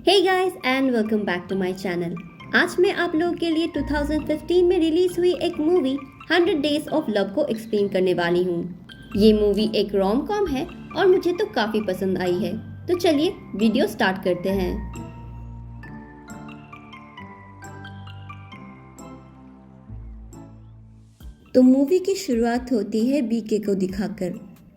Hey guys and welcome back to my channel. आज मैं आप लोगों के लिए 2015 में रिलीज हुई एक मूवी 100 डेज ऑफ लव को एक्सप्लेन करने वाली हूँ। ये मूवी एक रोम कॉम है और मुझे तो काफी पसंद आई है। तो चलिए वीडियो स्टार्ट करते हैं। तो मूवी की शुरुआत होती है बीके को दिखाकर।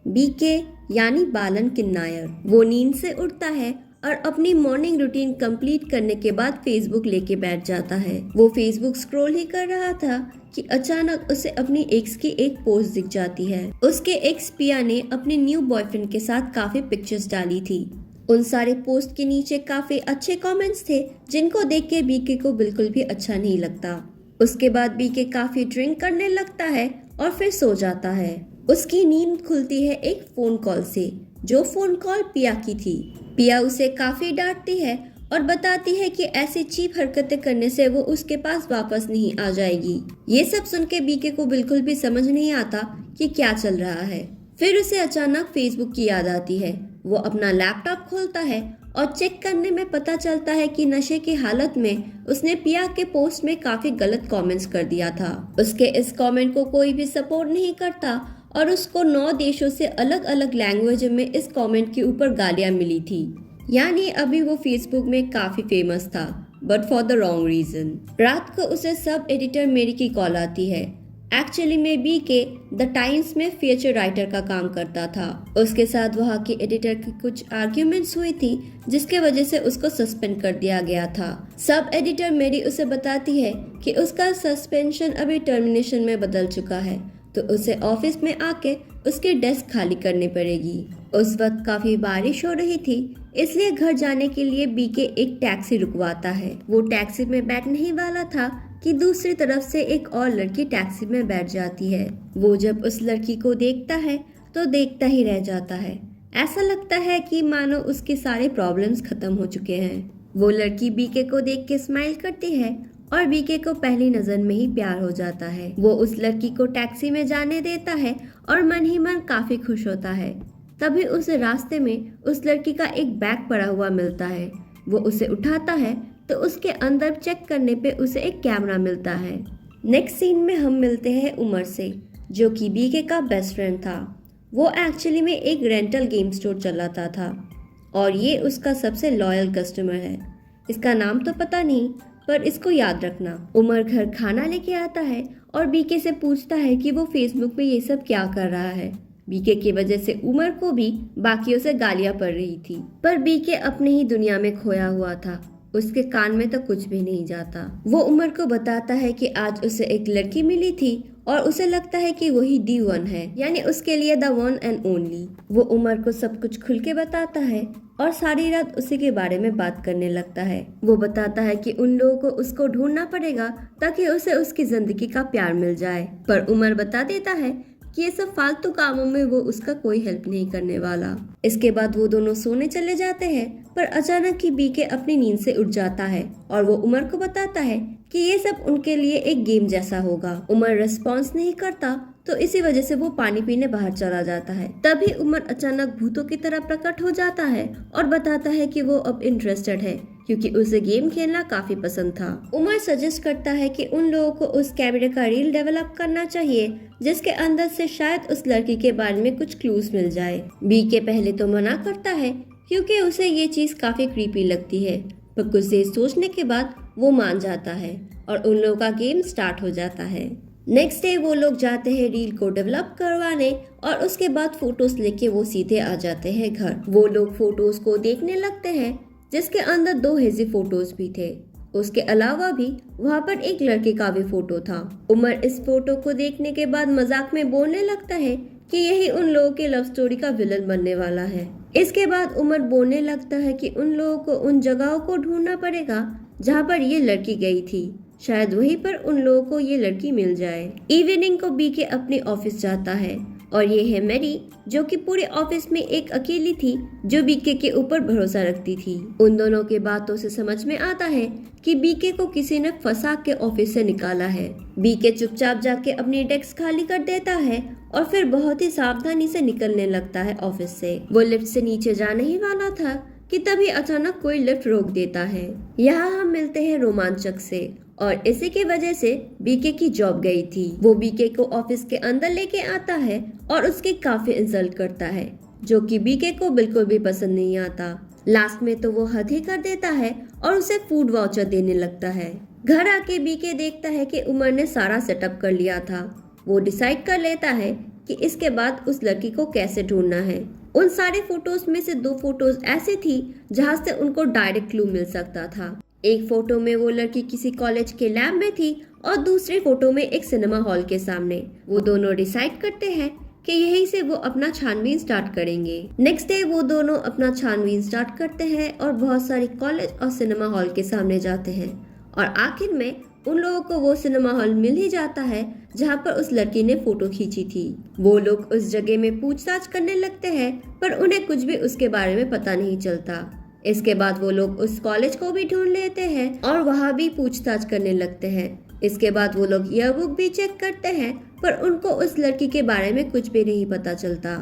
बीके यानी बालन किन्नायर वो नींद से उठता है और अपनी मॉर्निंग रूटीन कंप्लीट करने के बाद फेसबुक लेके बैठ जाता है। वो फेसबुक स्क्रॉल ही कर रहा था कि अचानक उसे अपनी एक्स की एक पोस्ट दिख जाती है। उसके एक्स पिया ने अपने न्यू बॉयफ्रेंड के साथ काफी पिक्चर्स डाली थी। उन सारे पोस्ट के नीचे काफी अच्छे कमेंट्स थे जिनको देख के बीके को बिल्कुल भी अच्छा नहीं लगता। उसके बाद बीके काफी ड्रिंक करने लगता है और फिर सो जाता है। उसकी नींद खुलती है एक फोन कॉल से, जो फोन कॉल पिया की थी। पिया उसे काफी डांटती है और बताती है कि ऐसी चीप हरकतें करने से वो उसके पास वापस नहीं आ जाएगी। ये सब सुन के बीके को बिल्कुल भी समझ नहीं आता कि क्या चल रहा है। फिर उसे अचानक फेसबुक की याद आती है। वो अपना लैपटॉप खोलता है और चेक करने में पता चलता है कि नशे की हालत में उसने पिया के पोस्ट में काफी गलत कमेंट्स कर दिया था। उसके इस कमेंट को कोई भी सपोर्ट नहीं करता और उसको 9 देशों से अलग अलग लैंग्वेज में इस कमेंट के ऊपर गालियां मिली थी। यानी अभी वो फेसबुक में काफी फेमस था, but for the wrong reason. रात को उसे सब एडिटर मेरी की कॉल आती है। एक्चुअली में बीके द टाइम्स में फीचर राइटर का काम करता था। उसके साथ वहाँ के एडिटर की कुछ आर्ग्यूमेंट्स हुई थी जिसके वजह से उसको सस्पेंड कर दिया गया था। सब एडिटर मेरी उसे बताती है कि उसका सस्पेंशन अभी टर्मिनेशन में बदल चुका है, तो उसे ऑफिस में आके उसकी डेस्क खाली करनी पड़ेगी। उस वक्त काफी बारिश हो रही थी, इसलिए घर जाने के लिए बीके एक टैक्सी रुकवाता है। वो टैक्सी में बैठने ही वाला था कि दूसरी तरफ से एक और लड़की टैक्सी में बैठ जाती है। वो जब उस लड़की को देखता है तो देखता ही रह जाता है। ऐसा लगता है कि मानो उसके सारे प्रॉब्लम्स खत्म हो चुके हैं। वो लड़की बीके को देख के स्माइल करती है और बीके को पहली नजर में ही प्यार हो जाता है। वो उस लड़की को टैक्सी में जाने देता है और मन ही मन काफी खुश होता है। तभी उसे रास्ते में उस लड़की का एक बैग पड़ा हुआ मिलता है। वो उसे उठाता है तो उसके अंदर चेक करने पे उसे एक कैमरा मिलता है। नेक्स्ट सीन में हम मिलते हैं उमर से, जो कि बीके का बेस्ट फ्रेंड था। वो एक्चुअली में एक रेंटल गेम स्टोर चलाता था और ये उसका सबसे लॉयल कस्टमर है। इसका नाम तो पता नहीं, पर इसको याद रखना। उमर घर खाना लेके आता है और बीके से पूछता है कि वो फेसबुक पे ये सब क्या कर रहा है। बीके की वजह से उमर को भी बाकियों से गालियां पड़ रही थी, पर बीके अपने ही दुनिया में खोया हुआ था। उसके कान में तो कुछ भी नहीं जाता। वो उमर को बताता है कि आज उसे एक लड़की मिली थी और उसे लगता है कि वही D1 है, यानी उसके लिए द वन एंड ओनली। वो उमर को सब कुछ खुल के बताता है और सारी रात उसी के बारे में बात करने लगता है। वो बताता है कि उन लोगों को उसको ढूंढना पड़ेगा ताकि उसे उसकी जिंदगी का प्यार मिल जाए, पर उमर बता देता है कि ये सब फालतू कामों में वो उसका कोई हेल्प नहीं करने वाला। इसके बाद वो दोनों सोने चले जाते हैं, पर अचानक ही बीके अपनी नींद से उठ जाता है और वो उमर को बताता है कि ये सब उनके लिए एक गेम जैसा होगा। उमर रिस्पॉन्स नहीं करता, तो इसी वजह से वो पानी पीने बाहर चला जाता है। तभी उमर अचानक भूतों की तरह प्रकट हो जाता है और बताता है कि वो अब इंटरेस्टेड है क्योंकि उसे गेम खेलना काफी पसंद था। उमर सजेस्ट करता है कि उन लोगों को उस कैमरे का रील डेवलप करना चाहिए जिसके अंदर से शायद उस लड़की के बारे में कुछ क्लूज मिल जाए। बीके पहले तो मना करता है क्योंकि उसे ये चीज काफी क्रीपी लगती है, पर कुछ देर सोचने के बाद वो मान जाता है और उन लोगों का गेम स्टार्ट हो जाता है। नेक्स्ट डे वो लोग जाते हैं रील को डेवलप करवाने और उसके बाद फोटोज लेके वो सीधे आ जाते हैं घर। वो लोग फोटोज को देखने लगते हैं जिसके अंदर 2 हेजी फोटोज भी थे। उसके अलावा भी वहाँ पर एक लड़के का भी फोटो था। उमर इस फोटो को देखने के बाद मजाक में बोलने लगता है कि यही उन लोगों के लव स्टोरी का विलन बनने वाला है। इसके बाद उमर बोलने लगता है कि उन लोगों को उन जगहों को ढूंढना पड़ेगा जहाँ पर ये लड़की गई थी, शायद वहीं पर उन लोगों को ये लड़की मिल जाए। इवनिंग को बीके अपने ऑफिस जाता है और ये है मैरी, जो कि पूरे ऑफिस में एक अकेली थी जो बीके के ऊपर भरोसा रखती थी। उन दोनों के बातों से समझ में आता है कि बीके को किसी ने फंसा के ऑफिस से निकाला है। बीके चुपचाप जाके अपनी डेस्क खाली कर देता है और फिर बहुत ही सावधानी से निकलने लगता है ऑफिस से। वो लिफ्ट से नीचे जाने ही वाला था कि तभी अचानक कोई लिफ्ट रोक देता है। यहाँ हम मिलते हैं रोमांचक से और इसी की वजह से बीके की जॉब गई थी। वो बीके को ऑफिस के अंदर लेके आता है और उसकी काफी इंसल्ट करता है, जो कि बीके को बिल्कुल भी पसंद नहीं आता। लास्ट में तो वो हद ही कर देता है और उसे फूड वाउचर देने लगता है। घर आके बीके देखता है कि उमर ने सारा सेटअप कर लिया था। वो डिसाइड कर लेता है कि इसके बाद उस लड़की को कैसे ढूंढना है। उन सारे फोटोज में से 2 फोटोज ऐसी थी जहां से उनको डायरेक्ट क्लू मिल सकता था। एक फोटो में वो लड़की किसी कॉलेज के लैब में थी और दूसरी फोटो में एक सिनेमा हॉल के सामने। वो दोनों डिसाइड करते हैं कि यहीं से वो अपना छानबीन स्टार्ट करेंगे। नेक्स्ट डे वो दोनों अपना छानबीन स्टार्ट करते हैं और बहुत सारी कॉलेज और सिनेमा हॉल के सामने जाते हैं और आखिर में उन लोगों को वो सिनेमा हॉल मिल ही जाता है जहाँ पर उस लड़की ने फोटो खींची थी। वो लोग उस जगह में पूछताछ करने लगते हैं पर उन्हें कुछ भी उसके बारे में पता नहीं चलता। इसके बाद वो लोग उस कॉलेज को भी ढूंढ लेते हैं और वहाँ भी पूछताछ करने लगते हैं। इसके बाद वो लोग ईयरबुक भी चेक करते हैं पर उनको उस लड़की के बारे में कुछ भी नहीं पता चलता।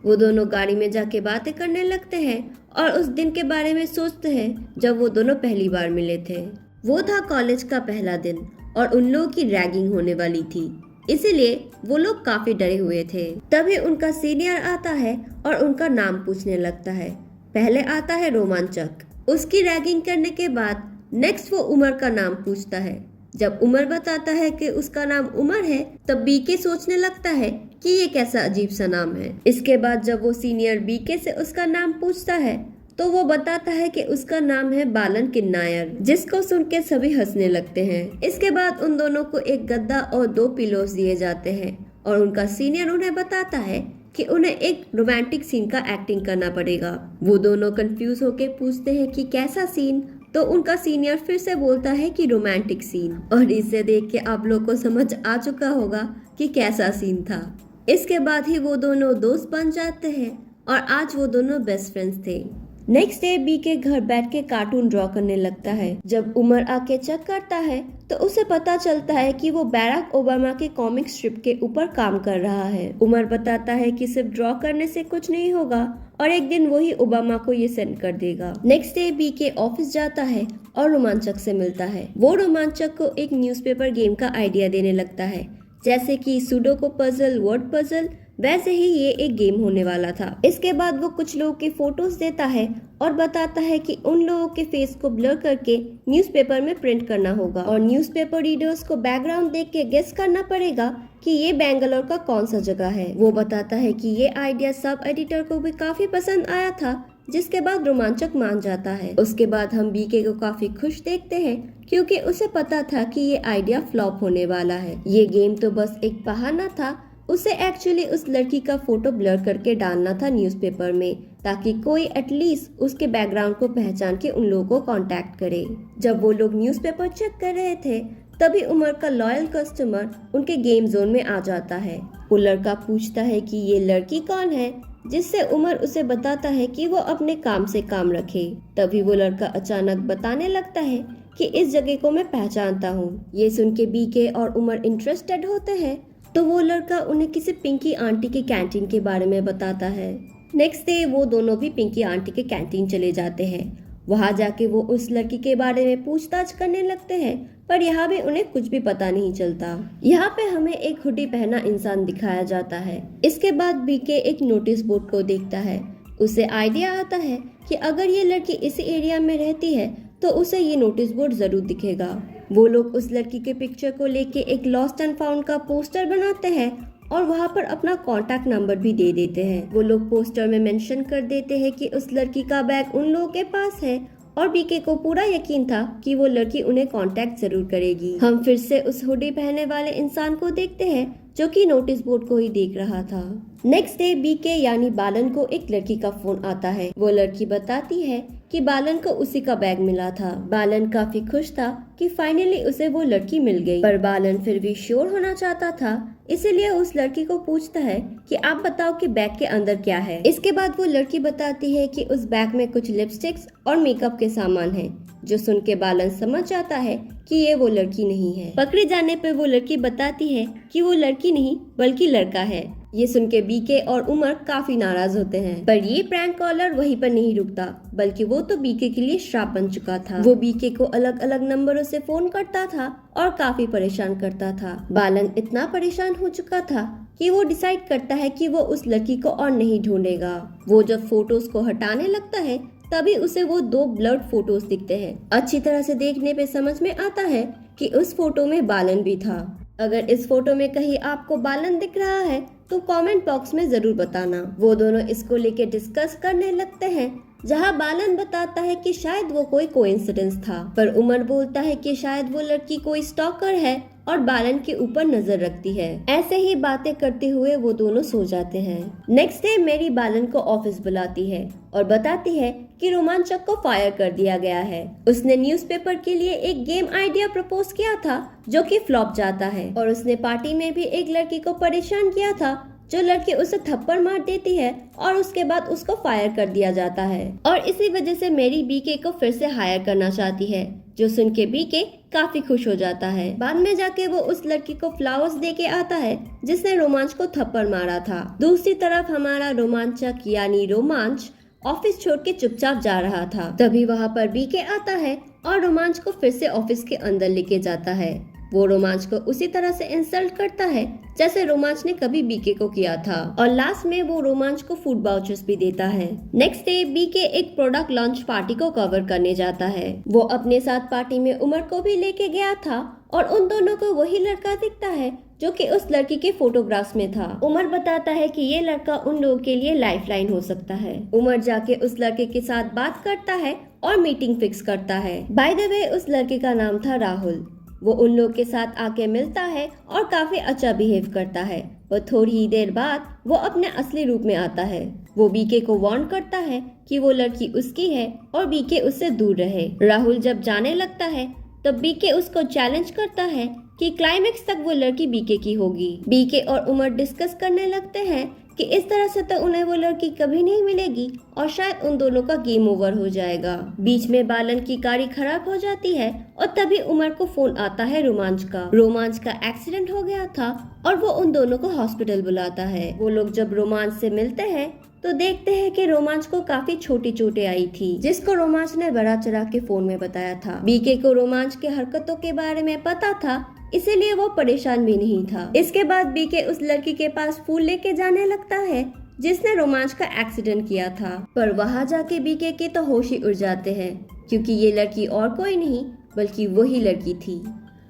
वो दोनों गाड़ी में जाके बातें करने लगते हैं और उस दिन के बारे में सोचते हैं जब वो दोनों पहली बार मिले थे। वो था कॉलेज का पहला दिन और उन लोगों की रैगिंग होने वाली थी, इसीलिए वो लोग काफी डरे हुए थे। तभी उनका सीनियर आता है और उनका नाम पूछने लगता है। पहले आता है रोमांचक। उसकी रैगिंग करने के बाद नेक्स्ट वो उमर का नाम पूछता है। जब उमर बताता है कि उसका नाम उमर है तब बीके सोचने लगता है कि ये कैसा अजीब सा नाम है। इसके बाद जब वो सीनियर बीके से उसका नाम पूछता है तो वो बताता है कि उसका नाम है बालन किन्नायर, जिसको सुन के सभी हंसने लगते हैं। इसके बाद उन दोनों को एक गद्दा और 2 पिलोस दिए जाते हैं और उनका सीनियर उन्हें बताता है कि उन्हें एक रोमांटिक सीन का एक्टिंग करना पड़ेगा। वो दोनों कंफ्यूज होके पूछते हैं कि कैसा सीन, तो उनका सीनियर फिर से बोलता है कि रोमांटिक सीन, और इसे देख के आप लोग को समझ आ चुका होगा कि कैसा सीन था। इसके बाद ही वो दोनों दोस्त बन जाते हैं और आज वो दोनों बेस्ट फ्रेंड्स थे। नेक्स्ट डे बी के घर बैठ के कार्टून ड्रॉ करने लगता है। जब उमर आके चेक करता है तो उसे पता चलता है कि वो बैराक ओबामा के कॉमिक स्ट्रिप के ऊपर काम कर रहा है। उमर बताता है कि सिर्फ ड्रॉ करने से कुछ नहीं होगा और एक दिन वही ओबामा को ये सेंड कर देगा। नेक्स्ट डे बी के ऑफिस जाता है और रोमांचक से मिलता है। वो रोमांचक को एक न्यूज़पेपर गेम का आइडिया देने लगता है, जैसे कि सुडोको पजल, वर्ड पजल, वैसे ही ये एक गेम होने वाला था। इसके बाद वो कुछ लोगों की फोटोज देता है और बताता है कि उन लोगों के फेस को ब्लर करके न्यूज़पेपर में प्रिंट करना होगा और न्यूज़पेपर रीडर्स को बैकग्राउंड देख के गेस करना पड़ेगा कि ये बेंगलोर का कौन सा जगह है। वो बताता है कि ये आइडिया सब एडिटर को भी काफी पसंद आया था, जिसके बाद रोमांचक मान जाता है। उसके बाद हम बीके को काफी खुश देखते हैं क्योंकि उसे पता था कि ये आइडिया फ्लॉप होने वाला है। ये गेम तो बस एक बहाना था, उसे एक्चुअली उस लड़की का फोटो ब्लर करके डालना था न्यूज़पेपर में, ताकि कोई एटलीस्ट उसके बैकग्राउंड को पहचान के उन लोगों को कांटेक्ट करे। जब वो लोग न्यूज़पेपर चेक कर रहे थे तभी उमर का लॉयल कस्टमर उनके गेम जोन में आ जाता है। वो लड़का पूछता है कि ये लड़की कौन है, जिससे उमर उसे बताता है कि वो अपने काम से काम रखे। तभी वो लड़का अचानक बताने लगता है कि इस जगह को मैं पहचानता हूँ। ये सुन के बीके और उमर इंटरेस्टेड होते हैं तो वो लड़का उन्हें किसी पिंकी आंटी के कैंटीन के बारे में बताता है। नेक्स्ट डे वो दोनों भी पिंकी आंटी के कैंटीन चले जाते हैं। वहाँ जाके वो उस लड़की के बारे में पूछताछ करने लगते हैं पर यहाँ भी उन्हें कुछ भी पता नहीं चलता। यहाँ पे हमें एक हुडी पहना इंसान दिखाया जाता है। इसके बाद बीके एक नोटिस बोर्ड को देखता है। उसे आइडिया आता है कि अगर ये लड़की इसी एरिया में रहती है तो उसे ये नोटिस बोर्ड जरूर दिखेगा। वो लोग उस लड़की के पिक्चर को लेके एक लॉस्ट एंड फाउंड का पोस्टर बनाते हैं और वहाँ पर अपना कॉन्टैक्ट नंबर भी दे देते हैं। वो लोग पोस्टर में मेंशन कर देते हैं कि उस लड़की का बैग उन लोगों के पास है और बीके को पूरा यकीन था कि वो लड़की उन्हें कांटेक्ट जरूर करेगी। हम फिर से उस हुडी पहने वाले इंसान को देखते हैं जो कि नोटिस बोर्ड को ही देख रहा था। नेक्स्ट डे बीके यानी बालन को एक लड़की का फोन आता है। वो लड़की बताती है कि बालन को उसी का बैग मिला था। बालन काफी खुश था कि फाइनली उसे वो लड़की मिल गई, पर बालन फिर भी श्योर होना चाहता था, इसीलिए उस लड़की को पूछता है कि आप बताओ कि बैग के अंदर क्या है। इसके बाद वो लड़की बताती है कि उस बैग में कुछ लिपस्टिक्स और मेकअप के सामान हैं, जो सुन के बालन समझ जाता है कि ये वो लड़की नहीं है। पकड़े जाने पर वो लड़की बताती है कि वो लड़की नहीं बल्कि लड़का है। ये सुन के बीके और उमर काफी नाराज होते हैं, पर ये प्रैंक कॉलर वहीं पर नहीं रुकता, बल्कि वो तो बीके के लिए श्राप बन चुका था। वो बीके को अलग अलग नंबरों से फोन करता था और काफी परेशान करता था। बालन इतना परेशान हो चुका था कि वो डिसाइड करता है कि वो उस लड़की को और नहीं ढूंढेगा। वो जब फोटोज को हटाने लगता है तभी उसे वो 2 ब्लर्ड फोटोज दिखते हैं। अच्छी तरह से देखने पे समझ में आता है कि उस फोटो में बालन भी था। अगर इस फोटो में कहीं आपको बालन दिख रहा है तो कमेंट बॉक्स में जरूर बताना। वो दोनों इसको लेके डिस्कस करने लगते हैं, जहां बालन बताता है कि शायद वो कोई कोइंसिडेंस था, पर उमर बोलता है कि शायद वो लड़की कोई स्टॉकर है और बालन के ऊपर नजर रखती है। ऐसे ही बातें करते हुए वो दोनों सो जाते हैं। नेक्स्ट डे मेरी बालन को ऑफिस बुलाती है और बताती है कि रोमांचक को फायर कर दिया गया है। उसने न्यूज़पेपर के लिए एक गेम आइडिया प्रपोज किया था जो कि फ्लॉप जाता है, और उसने पार्टी में भी एक लड़की को परेशान किया था जो लड़की उसे थप्पड़ मार देती है और उसके बाद उसको फायर कर दिया जाता है। और इसी वजह से मेरी बीके को फिर से हायर करना चाहती है, जो सुन के बीके काफी खुश हो जाता है। बाद में जाके वो उस लड़की को फ्लावर्स दे के आता है जिसने रोमांच को थप्पड़ मारा था। दूसरी तरफ हमारा रोमांचक यानी रोमांच ऑफिस छोड़ के चुपचाप जा रहा था। तभी वहाँ पर बीके आता है और रोमांच को फिर से ऑफिस के अंदर लेके जाता है। वो रोमांच को उसी तरह से इंसल्ट करता है जैसे रोमांच ने कभी बीके को किया था, और लास्ट में वो रोमांच को फूड वाउचर्स भी देता है। नेक्स्ट डे बीके एक प्रोडक्ट लॉन्च पार्टी को कवर करने जाता है। वो अपने साथ पार्टी में उमर को भी लेके गया था और उन दोनों को वही लड़का दिखता है जो कि उस लड़की के फोटोग्राफ्स में था। उमर बताता है कि ये लड़का उन लोगों के लिए लाइफलाइन हो सकता है। उमर जाके उस लड़के के साथ बात करता है और मीटिंग फिक्स करता है। बाय द वे उस लड़के का नाम था राहुल। वो उन लोग के साथ आके मिलता है और काफी अच्छा बिहेव करता है। वो थोड़ी ही देर बाद वो अपने असली रूप में आता है। वो बीके को वार्न करता है कि वो लड़की उसकी है और बीके उससे दूर रहे। राहुल जब जाने लगता है तब बीके उसको चैलेंज करता है कि क्लाइमेक्स तक वो लड़की बीके की होगी। बीके और उमर डिस्कस करने लगते हैं कि इस तरह से तो उन्हें वो लड़की कभी नहीं मिलेगी और शायद उन दोनों का गेम ओवर हो जाएगा। बीच में बालन की गाड़ी खराब हो जाती है और तभी उमर को फोन आता है रोमांच का। रोमांच का एक्सीडेंट हो गया था और वो उन दोनों को हॉस्पिटल बुलाता है। वो लोग जब रोमांच से मिलते हैं तो देखते हैं कि रोमांच को काफी छोटी चोटें आई थी, जिसको रोमांच ने बड़ा चढ़ा के फोन में बताया था। बीके को रोमांच के हरकतों के बारे में पता था, इसीलिए वो परेशान भी नहीं था। इसके बाद बीके उस लड़की के पास फूल लेके जाने लगता है जिसने रोमांच का एक्सीडेंट किया था, पर वहाँ जाके बीके के तो होश ही उड़ जाते हैं, क्योंकि ये लड़की और कोई नहीं बल्कि वही लड़की थी।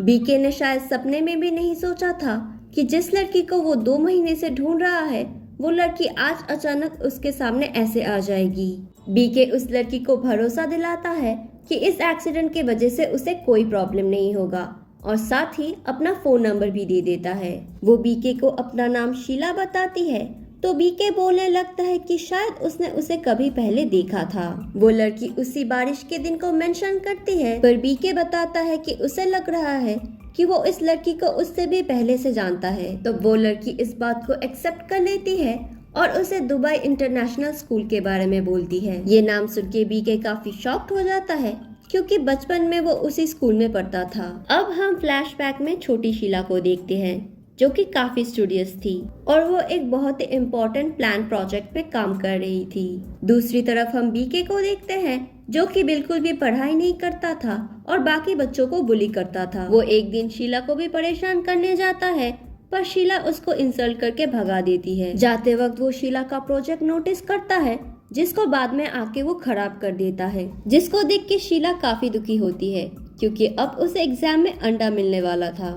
बीके ने शायद सपने में भी नहीं सोचा था कि जिस लड़की को वो 2 महीने से ढूंढ रहा है वो लड़की आज अचानक उसके सामने ऐसे आ जाएगी। बीके उस लड़की को भरोसा दिलाता है कि इस एक्सीडेंट के वजह से उसे कोई प्रॉब्लम नहीं होगा, और साथ ही अपना फोन नंबर भी दे देता है। वो बीके को अपना नाम शीला बताती है तो बीके बोलने लगता है कि शायद उसने उसे कभी पहले देखा था। वो लड़की उसी बारिश के दिन को मेंशन करती है, पर बीके बताता है कि उसे लग रहा है कि वो इस लड़की को उससे भी पहले से जानता है। तो वो लड़की इस बात को एक्सेप्ट कर लेती है और उसे दुबई इंटरनेशनल स्कूल के बारे में बोलती है। ये नाम सुन के बीके काफी शॉक्ड हो जाता है, क्योंकि बचपन में वो उसी स्कूल में पढ़ता था। अब हम फ्लैशबैक में छोटी शीला को देखते हैं, जो कि काफी स्टूडियस थी और वो एक बहुत ही इम्पोर्टेंट प्लान प्रोजेक्ट पे काम कर रही थी। दूसरी तरफ हम बीके को देखते हैं, जो कि बिल्कुल भी पढ़ाई नहीं करता था और बाकी बच्चों को बुली करता था। वो एक दिन शीला को भी परेशान करने जाता है, पर शीला उसको इंसल्ट करके भगा देती है। जाते वक्त वो शीला का प्रोजेक्ट नोटिस करता है, जिसको बाद में आके वो खराब कर देता है, जिसको देख के शीला काफी दुखी होती है, क्योंकि अब उसे एग्जाम में अंडा मिलने वाला था।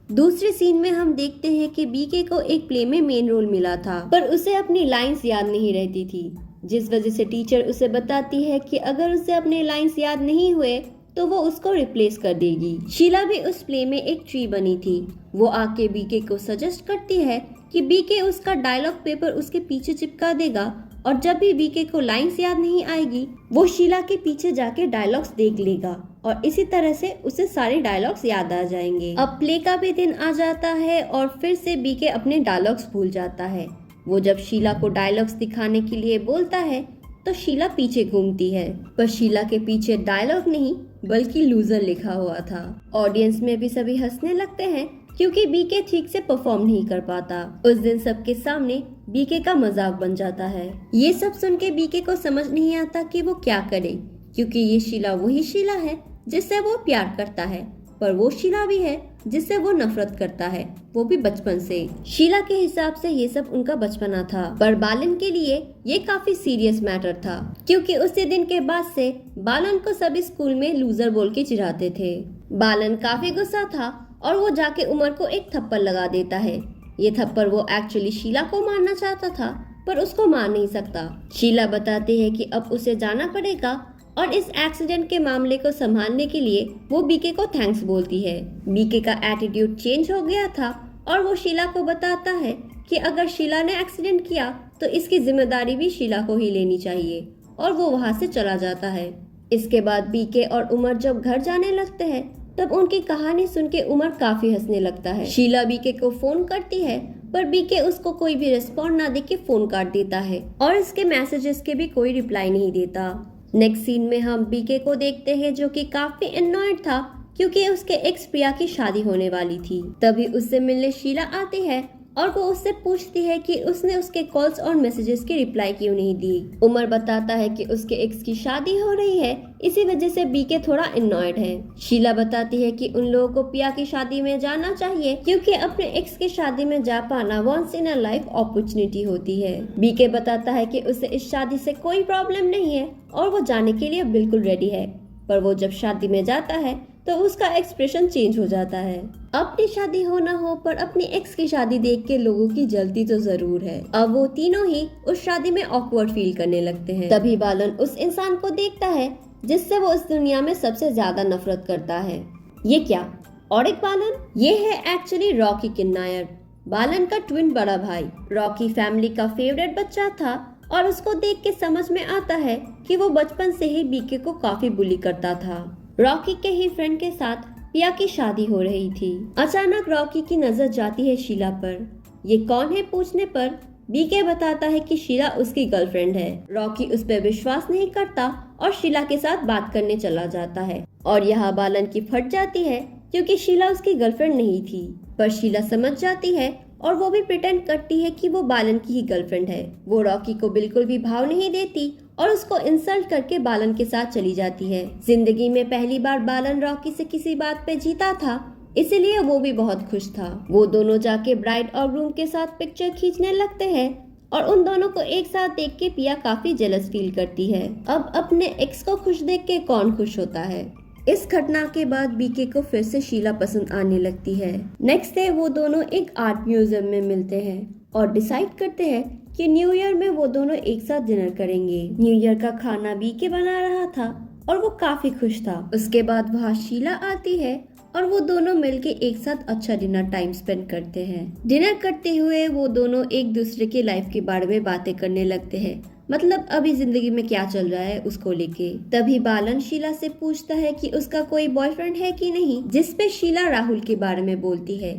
दूसरे सीन में हम देखते हैं कि बीके को एक प्ले में मेन रोल मिला था, पर उसे अपनी लाइंस याद नहीं रहती थी, जिस वजह से टीचर उसे बताती है कि अगर उसे अपने लाइंस याद नहीं हुए तो वो उसको रिप्लेस कर देगी। शीला भी उस प्ले में एक ट्री बनी थी। वो आके बीके को सजेस्ट करती है कि बीके उसका डायलॉग पेपर उसके पीछे चिपका देगा, और जब भी बीके को लाइंस याद नहीं आएगी वो शीला के पीछे जाके डायलॉग्स देख लेगा, और इसी तरह से उसे सारे डायलॉग्स याद आ जाएंगे। अब प्ले का भी दिन आ जाता है और फिर से बीके अपने डायलॉग्स भूल जाता है। वो जब शीला को डायलॉग्स दिखाने के लिए बोलता है तो शीला पीछे घूमती है, पर शीला के पीछे डायलॉग नहीं बल्कि लूजर लिखा हुआ था। ऑडियंस में भी सभी हंसने लगते हैं, क्योंकि बीके ठीक से परफॉर्म नहीं कर पाता। उस दिन सबके सामने बीके का मजाक बन जाता है। ये सब सुन के बीके को समझ नहीं आता कि वो क्या करे, क्योंकि ये शीला वही शीला है जिससे वो प्यार करता है, पर वो शीला भी है जिससे वो नफरत करता है, वो भी बचपन से। शीला के हिसाब से ये सब उनका बचपना था, पर बालन के लिए ये काफी सीरियस मैटर था, क्योंकि उसी दिन के बाद से बालन को सभी स्कूल में लूजर बोल के चिढ़ाते थे। बालन काफी गुस्सा था और वो जाके उमर को एक थप्पड़ लगा देता है। ये थप्पड़ वो एक्चुअली शीला को मारना चाहता था, पर उसको मार नहीं सकता। शीला बताती है कि अब उसे जाना पड़ेगा और इस एक्सीडेंट के मामले को संभालने के लिए वो बीके को थैंक्स बोलती है। बीके का एटीट्यूड चेंज हो गया था और वो शीला को बताता है कि अगर शीला ने एक्सीडेंट किया तो इसकी जिम्मेदारी भी शीला को ही लेनी चाहिए, और वो वहाँ से चला जाता है। इसके बाद बीके और उमर जब घर जाने लगते हैं तब उनकी कहानी सुन के उमर काफी हंसने लगता है। शीला बीके को फोन करती है, पर बीके उसको कोई भी रिस्पॉन्ड ना देके फोन काट देता है और इसके मैसेजेस के भी कोई रिप्लाई नहीं देता। नेक्स्ट सीन में हम बीके को देखते हैं जो कि काफी एनॉयड था, क्योंकि उसके एक्स प्रिया की शादी होने वाली थी। तभी उससे मिलने शीला आती है और वो उससे पूछती है कि उसने उसके कॉल्स और मैसेजेस की रिप्लाई क्यों नहीं दी। उमर बताता है कि उसके एक्स की शादी हो रही है, इसी वजह से बीके थोड़ा एनॉयड है। शीला बताती है कि उन लोगों को प्रिया की शादी में जाना चाहिए, क्योंकि अपने एक्स की शादी में जा पाना once in a life opportunity होती है। बीके बताता है कि उसे इस शादी से कोई प्रॉब्लम नहीं है और वो जाने के लिए बिल्कुल रेडी है, पर वो जब शादी में जाता है तो उसका एक्सप्रेशन चेंज हो जाता है। अपनी शादी हो ना हो, पर अपनी एक्स की शादी देख के लोगों की जलती तो जरूर है। अब वो तीनों ही उस शादी में ऑकवर्ड फील करने लगते हैं। तभी बालन उस इंसान को देखता है जिससे वो इस दुनिया में सबसे ज्यादा नफरत करता है। ये क्या? और एक बालन? ये है एक्चुअली रॉकी किन्नायर, बालन का ट्विन बड़ा भाई। रॉकी फैमिली का फेवरेट बच्चा था और उसको देख के समझ में आता है कि वो बचपन से ही बीके को काफी बुली करता था। रॉकी के ही फ्रेंड के साथ प्रिया की शादी हो रही थी। अचानक रॉकी की नजर जाती है शीला पर। ये कौन है पूछने पर बीके बताता है कि शीला उसकी गर्लफ्रेंड है। रॉकी उस पर विश्वास नहीं करता और शीला के साथ बात करने चला जाता है, और यहाँ बालन की फट जाती है क्योंकि शीला उसकी गर्लफ्रेंड नहीं थी। पर शीला समझ जाती है और वो भी प्रिटेंड करती है कि वो बालन की ही गर्लफ्रेंड है। वो रॉकी को बिल्कुल भी भाव नहीं देती और उसको इंसल्ट करके बालन के साथ चली जाती है। जिंदगी में पहली बार बालन रॉकी से किसी बात पे जीता था, इसलिए वो भी बहुत खुश था। वो दोनों जाके ब्राइड और ग्रूम के साथ पिक्चर खींचने लगते हैं और उन दोनों को एक साथ देख के पिया काफी जेलस फील करती है। अब अपने एक्स को खुश देख के कौन खुश होता है। इस घटना के बाद बीके को फिर से शीला पसंद आने लगती है। नेक्स्ट डे वो दोनों एक आर्ट म्यूजियम में मिलते हैं और डिसाइड करते हैं कि न्यू ईयर में वो दोनों एक साथ डिनर करेंगे। न्यू ईयर का खाना बीके बना रहा था और वो काफी खुश था। उसके बाद वहाँ शीला आती है और वो दोनों मिलके एक साथ अच्छा डिनर टाइम स्पेंड करते हैं। डिनर करते हुए वो दोनों एक दूसरे की लाइफ के बारे में बातें करने लगते हैं, मतलब अभी जिंदगी में क्या चल रहा है उसको लेके। तभी बालन शीला से पूछता है कि उसका कोई बॉयफ्रेंड है कि नहीं, जिसपे शीला राहुल के बारे में बोलती है।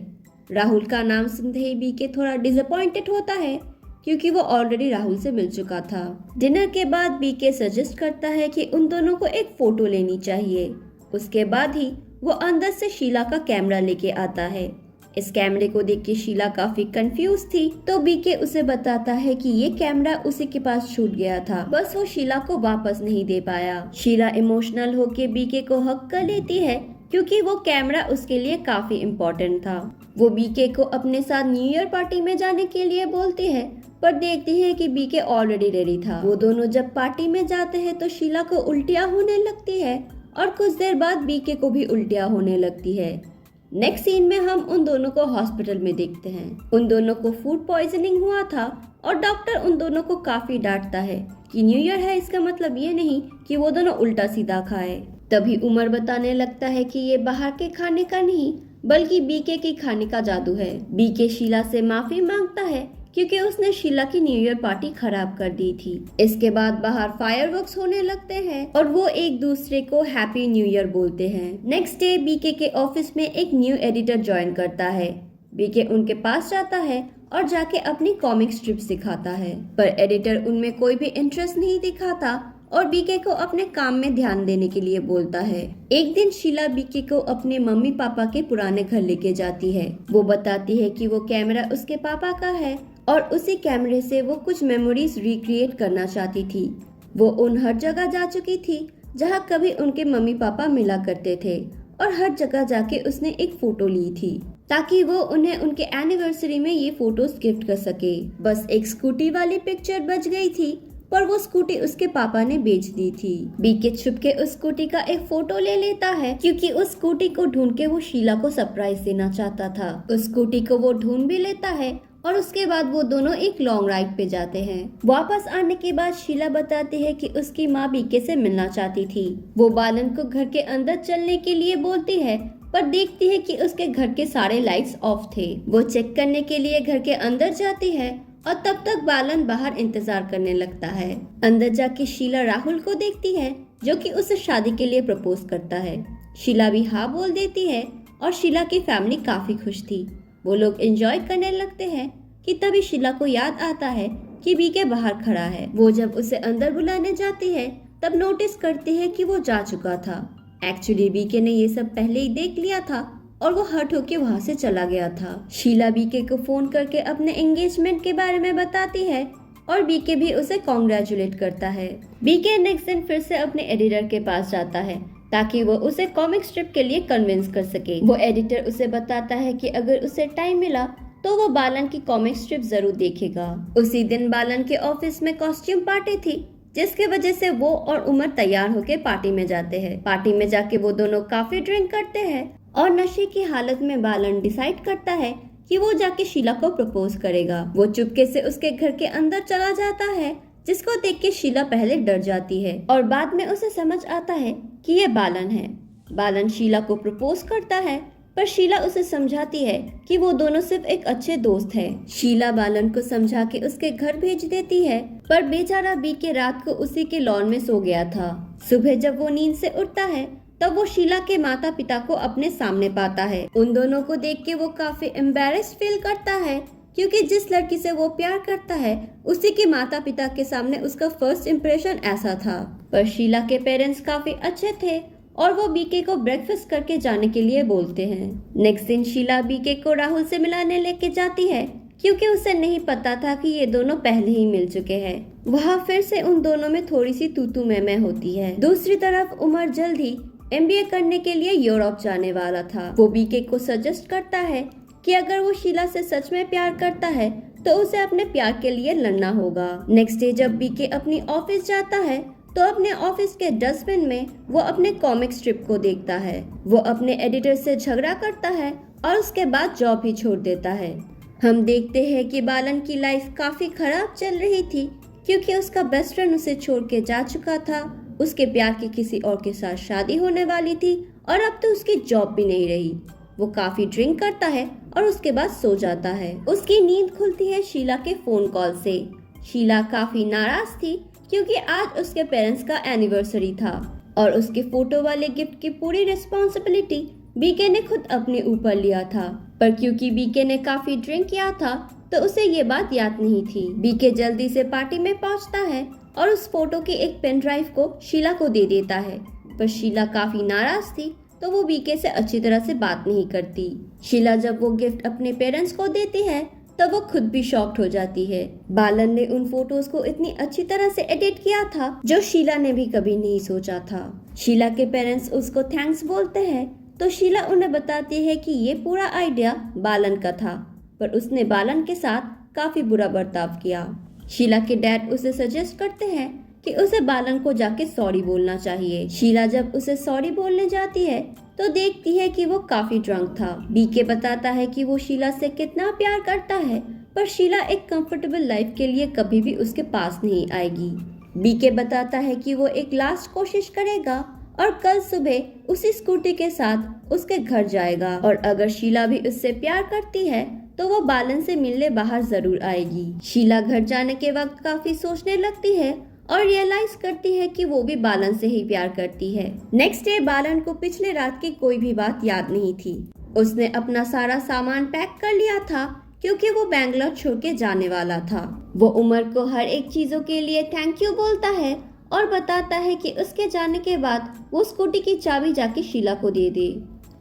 राहुल का नाम सुनते ही बीके थोड़ा डिसअपॉइंटेड होता है, क्योंकि वो ऑलरेडी राहुल से मिल चुका था। डिनर के बाद बीके सजेस्ट करता है कि उन दोनों को एक फोटो लेनी चाहिए। उसके बाद ही वो अंदर से शीला का कैमरा लेके आता है। इस कैमरे को देख के शीला काफी कंफ्यूज थी, तो बीके उसे बताता है कि ये कैमरा उसी के पास छूट गया था, बस वो शीला को वापस नहीं दे पाया। शीला इमोशनल होके बीके को हक कर लेती है, क्योंकि वो कैमरा उसके लिए काफी इम्पोर्टेंट था। वो बीके को अपने साथ न्यू ईयर पार्टी में जाने के लिए बोलती है, पर देखती है कि बीके ऑलरेडी रेडी था। वो दोनों जब पार्टी में जाते हैं तो शीला को उल्टियाँ होने लगती है और कुछ देर बाद बीके को भी उल्टियाँ होने लगती है। नेक्स्ट सीन में हम उन दोनों को हॉस्पिटल में देखते हैं। उन दोनों को फूड पॉइजनिंग हुआ था और डॉक्टर उन दोनों को काफी डांटता है कि न्यू ईयर है, इसका मतलब ये नहीं कि वो दोनों उल्टा सीधा खाए। तभी उमर बताने लगता है कि ये बाहर के खाने का नहीं, बल्कि बीके के खाने का जादू है। बीके शीला से माफी मांगता है क्योंकि उसने शीला की न्यू ईयर पार्टी खराब कर दी थी। इसके बाद बाहर फायरवर्क्स होने लगते हैं और वो एक दूसरे को हैप्पी न्यू ईयर बोलते हैं। नेक्स्ट डे बीके के ऑफिस में एक न्यू एडिटर ज्वाइन करता है। बीके उनके पास जाता है और जाके अपनी कॉमिक स्ट्रिप्स दिखाता है, पर एडिटर उनमें कोई भी इंटरेस्ट नहीं दिखाता और बीके को अपने काम में ध्यान देने के लिए बोलता है। एक दिन शीला बीके को अपने मम्मी पापा के पुराने घर लेके जाती है। वो बताती है कि वो कैमरा उसके पापा का है और उसी कैमरे से वो कुछ मेमोरीज रिक्रिएट करना चाहती थी। वो उन हर जगह जा चुकी थी जहाँ कभी उनके मम्मी पापा मिला करते थे और हर जगह जाके उसने एक फोटो ली थी ताकि वो उन्हें उनके एनिवर्सरी में ये फोटोज गिफ्ट कर सके। बस एक स्कूटी वाली पिक्चर बच गई थी, पर वो स्कूटी उसके पापा ने बेच दी थी। बीके छुप के उस स्कूटी का एक फोटो ले लेता है क्योंकि उस स्कूटी को ढूंढ के वो शीला को सरप्राइज देना चाहता था। उस स्कूटी को वो ढूंढ भी लेता है और उसके बाद वो दोनों एक लॉन्ग राइड पे जाते हैं। वापस आने के बाद शीला बताती है कि उसकी माँ बीके से मिलना चाहती थी। वो बालन को घर के अंदर चलने के लिए बोलती है, पर देखती है कि उसके घर के सारे लाइट्स ऑफ थे। वो चेक करने के लिए घर के अंदर जाती है और तब तक बालन बाहर इंतजार करने लगता है। अंदर जाके शीला राहुल को देखती है जो कि उसे शादी के लिए प्रपोज करता है। शीला भी हाँ बोल देती है और शीला की फैमिली काफी खुश थी। वो लोग एंजॉय करने लगते हैं कि तभी शीला को याद आता है कि बीके बाहर खड़ा है। वो जब उसे अंदर बुलाने जाती है तब नोटिस करती है कि वो जा चुका था। एक्चुअली बीके ने ये सब पहले ही देख लिया था और वो हर्ट होके वहाँ से चला गया था। शीला बीके को फोन करके अपने एंगेजमेंट के बारे में बताती है और बीके भी उसे कॉन्ग्रेचुलेट करता है। बीके नेक्स्ट दिन फिर से अपने एडिटर के पास जाता है ताकि वो उसे कॉमिक स्ट्रिप के लिए कन्विंस कर सके। वो एडिटर उसे बताता है कि अगर उसे टाइम मिला तो वो बालन की कॉमिक स्ट्रिप जरूर देखेगा। उसी दिन बालन के ऑफिस में कॉस्ट्यूम पार्टी थी, जिसके वजह से वो और उमर तैयार होकर पार्टी में जाते हैं। पार्टी में जाके वो दोनों काफी ड्रिंक करते हैं और नशे की हालत में बालन डिसाइड करता है कि वो जाके शीला को प्रपोज करेगा। वो चुपके से उसके घर के अंदर चला जाता है, जिसको देख के शीला पहले डर जाती है और बाद में उसे समझ आता है कि ये बालन है। बालन शीला को प्रपोज करता है, पर शीला उसे समझाती है कि वो दोनों सिर्फ एक अच्छे दोस्त हैं। शीला बालन को समझा के उसके घर भेज देती है, पर बेचारा बीके रात को उसी के लॉन में सो गया था। सुबह जब वो नींद से उठता है तब वो शीला के माता पिता को अपने सामने पाता है। उन दोनों को देख के वो काफी एम्बैरेस्ड फील करता है क्योंकि जिस लड़की से वो प्यार करता है उसी के माता पिता के सामने उसका फर्स्ट इम्प्रेशन ऐसा था। पर शीला के पेरेंट्स काफी अच्छे थे और वो बीके को ब्रेकफास्ट करके जाने के लिए बोलते हैं। नेक्स्ट दिन शीला बीके को राहुल से मिलाने लेके जाती है क्योंकि उसे नहीं पता था कि ये दोनों पहले ही मिल चुके हैं। वहाँ फिर से उन दोनों में थोड़ी सी तू मैं होती है। दूसरी तरफ उमर जल्द ही MBA करने के लिए यूरोप जाने वाला था। वो बीके को सजेस्ट करता है कि अगर वो शीला से सच में प्यार करता है तो उसे अपने प्यार के लिए लड़ना होगा। नेक्स्ट डे जब बीके अपनी ऑफिस जाता है तो अपने ऑफिस के डस्टबिन में वो अपने कॉमिक स्ट्रिप को देखता है। वो अपने एडिटर से झगड़ा करता है और उसके बाद जॉब ही छोड़ देता है। हम देखते हैं कि बालन की लाइफ काफी खराब चल रही थी क्योंकि उसका बेस्ट फ्रेंड उसे छोड़ के जा चुका था। उसके प्यार की किसी और के साथ शादी होने वाली थी और अब तो उसकी जॉब भी नहीं रही। वो काफी ड्रिंक करता है और उसके बाद सो जाता है। उसकी नींद खुलती है शीला के फोन कॉल से। शीला काफी नाराज थी क्योंकि आज उसके पेरेंट्स का एनिवर्सरी था और उसके फोटो वाले गिफ्ट की पूरी रिस्पॉन्सिबिलिटी बीके ने खुद अपने ऊपर लिया था। पर क्योंकि बीके ने काफी ड्रिंक किया था तो उसे ये बात याद नहीं थी। बीके जल्दी से पार्टी में पहुंचता है और उस फोटो की एक पेन ड्राइव को शीला को दे देता है। पर शीला काफी नाराज थी तो वो बीके से अच्छी तरह से बात नहीं करती। शीला जब वो गिफ्ट अपने पेरेंट्स को देती है तब वो खुद भी शॉक्ड हो जाती है। बालन ने उन फोटोज को इतनी अच्छी तरह से एडिट किया था जो शीला ने भी कभी नहीं सोचा था। शीला के पेरेंट्स उसको थैंक्स बोलते हैं तो शीला उन्हें बताती है कि ये पूरा आइडिया बालन का था, पर उसने बालन के साथ काफी बुरा बर्ताव किया। शीला के डैड उसे सजेस्ट करते हैं कि उसे बालन को जाके सॉरी बोलना चाहिए। शीला जब उसे सॉरी बोलने जाती है तो देखती है कि वो काफी ड्रंक था। बीके बताता है कि वो शीला से कितना प्यार करता है, पर शीला एक कंफर्टेबल लाइफ के लिए कभी भी उसके पास नहीं आएगी। बीके बताता है कि वो एक लास्ट कोशिश करेगा और कल सुबह उसी स्कूटी के साथ उसके घर जाएगा और अगर शीला भी उससे प्यार करती है तो वो बालन से मिलने बाहर जरूर आएगी। शीला घर जाने के वक्त काफी सोचने लगती है और रियलाइज करती है कि वो भी बालन से ही प्यार करती है। नेक्स्ट डे बालन को पिछले रात की कोई भी बात याद नहीं थी। उसने अपना सारा सामान पैक कर लिया था क्योंकि वो बैंगलोर छोड़ के जाने वाला था। वो उमर को हर एक चीजों के लिए थैंक यू बोलता है और बताता है कि उसके जाने के बाद वो स्कूटी की चाबी जाके शीला को दे दे।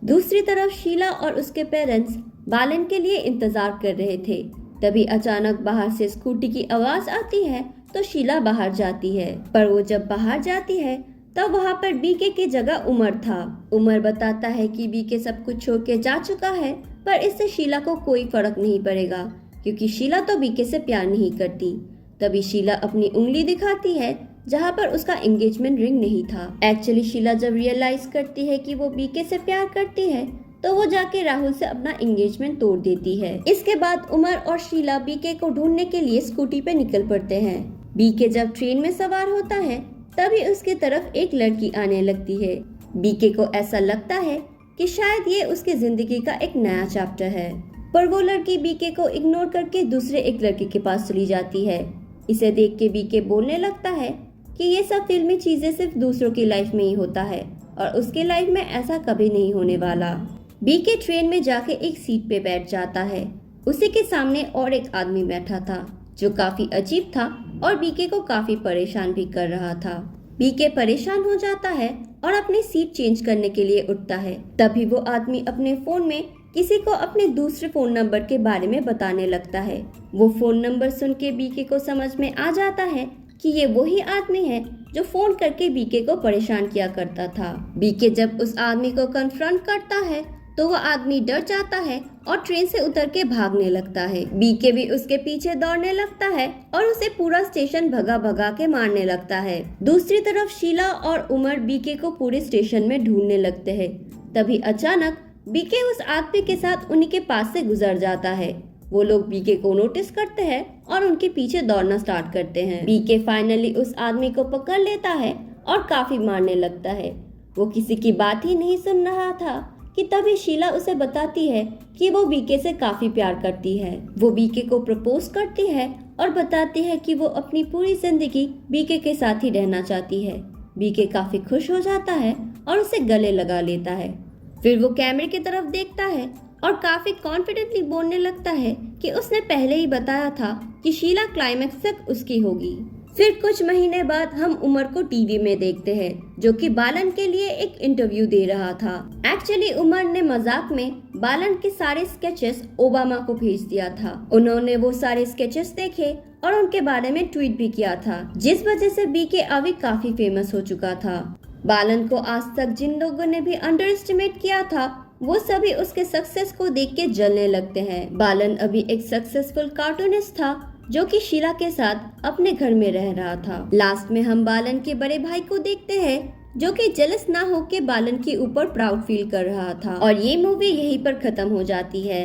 दूसरी तरफ शीला और उसके पेरेंट्स बालन के लिए इंतजार कर रहे थे। तभी अचानक बाहर से स्कूटी की आवाज आती है तो शीला बाहर जाती है, पर वो जब बाहर जाती है तब वहाँ पर बीके की जगह उमर था। उमर बताता है कि बीके सब कुछ छोड़ के जा चुका है, पर इससे शीला को कोई फर्क नहीं पड़ेगा क्योंकि शीला तो बीके से प्यार नहीं करती। तभी शीला अपनी उंगली दिखाती है जहाँ पर उसका एंगेजमेंट रिंग नहीं था। एक्चुअली शीला जब रियलाइज करती है कि वो बीके से प्यार करती है तो वो जाके राहुल से अपना एंगेजमेंट तोड़ देती है। इसके बाद उमर और शीला बीके को ढूंढने के लिए स्कूटी पे निकल पड़ते हैं। बीके जब ट्रेन में सवार होता है तभी उसकी तरफ एक लड़की आने लगती है। बीके को ऐसा लगता है कि शायद ये उसकी जिंदगी का एक नया चैप्टर है, पर वो लड़की बीके को इग्नोर करके दूसरे एक लड़के के पास चली जाती है। इसे देख के बीके बोलने लगता है कि ये सब फिल्मी चीजें सिर्फ दूसरों की लाइफ में ही होता है और उसके लाइफ में ऐसा कभी नहीं होने वाला। बीके ट्रेन में जाके एक सीट पे बैठ जाता है। उसी के सामने और एक आदमी बैठा था जो काफी अजीब था और बीके को काफी परेशान भी कर रहा था। बीके परेशान हो जाता है और अपनी सीट चेंज करने के लिए उठता है। तभी वो आदमी अपने फोन में किसी को अपने दूसरे फोन नंबर के बारे में बताने लगता है। वो फोन नंबर सुन के बीके को समझ में आ जाता है कि ये वही आदमी है जो फोन करके बीके को परेशान किया करता था। बीके जब उस आदमी को कन्फ्रंट करता है तो वो आदमी डर जाता है और ट्रेन से उतर के भागने लगता है। बीके भी उसके पीछे दौड़ने लगता है और उसे पूरा स्टेशन भगा भगा के मारने लगता है। दूसरी तरफ शीला और उमर बीके को पूरे स्टेशन में ढूंढने लगते हैं। तभी अचानक बीके उस आदमी के साथ उन्हीं के पास से गुजर जाता है। वो लोग बीके को नोटिस करते हैं और उनके पीछे दौड़ना स्टार्ट करते हैं। बीके फाइनली उस आदमी को पकड़ लेता है और काफी मारने लगता है। वो किसी की बात ही नहीं सुन रहा था कि तभी शीला उसे बताती है कि वो बीके से काफी प्यार करती है। वो बीके को प्रपोज करती है और बताती है कि वो अपनी पूरी जिंदगी बीके के साथ ही रहना चाहती है। बीके काफी खुश हो जाता है और उसे गले लगा लेता है। फिर वो कैमरे की तरफ देखता है और काफी कॉन्फिडेंटली बोलने लगता है कि उसने पहले ही बताया था कि शीला क्लाइमेक्स तक उसकी होगी। फिर कुछ महीने बाद हम उमर को टीवी में देखते हैं जो कि बालन के लिए एक इंटरव्यू दे रहा था। एक्चुअली उमर ने मजाक में बालन के सारे स्केचेस ओबामा को भेज दिया था। उन्होंने वो सारे स्केचेस देखे और उनके बारे में ट्वीट भी किया था, जिस वजह से बीके अभी काफी फेमस हो चुका था। बालन को आज तक जिन लोगों ने भी अंडर एस्टिमेट किया था वो सभी उसके सक्सेस को देख के जलने लगते हैं। बालन अभी एक सक्सेसफुल कार्टूनिस्ट था जो कि शीला के साथ अपने घर में रह रहा था। लास्ट में हम बालन के बड़े भाई को देखते हैं जो कि जेलस ना होके बालन के ऊपर प्राउड फील कर रहा था और ये मूवी यहीं पर खत्म हो जाती है।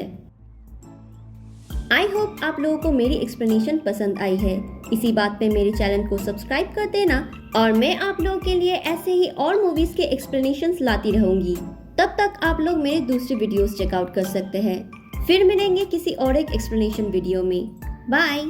आई होप आप लोगों को मेरी एक्सप्लेनेशन पसंद आई है। इसी बात पे मेरे चैनल को सब्सक्राइब कर देना और मैं आप लोगों के लिए ऐसे ही और मूवीज के एक्सप्लेनेशंस लाती रहूंगी। तब तक आप लोग मेरे दूसरी वीडियोस चेकआउट कर सकते हैं। फिर मिलेंगे किसी और एक एक्सप्लेनेशन वीडियो में। बाय।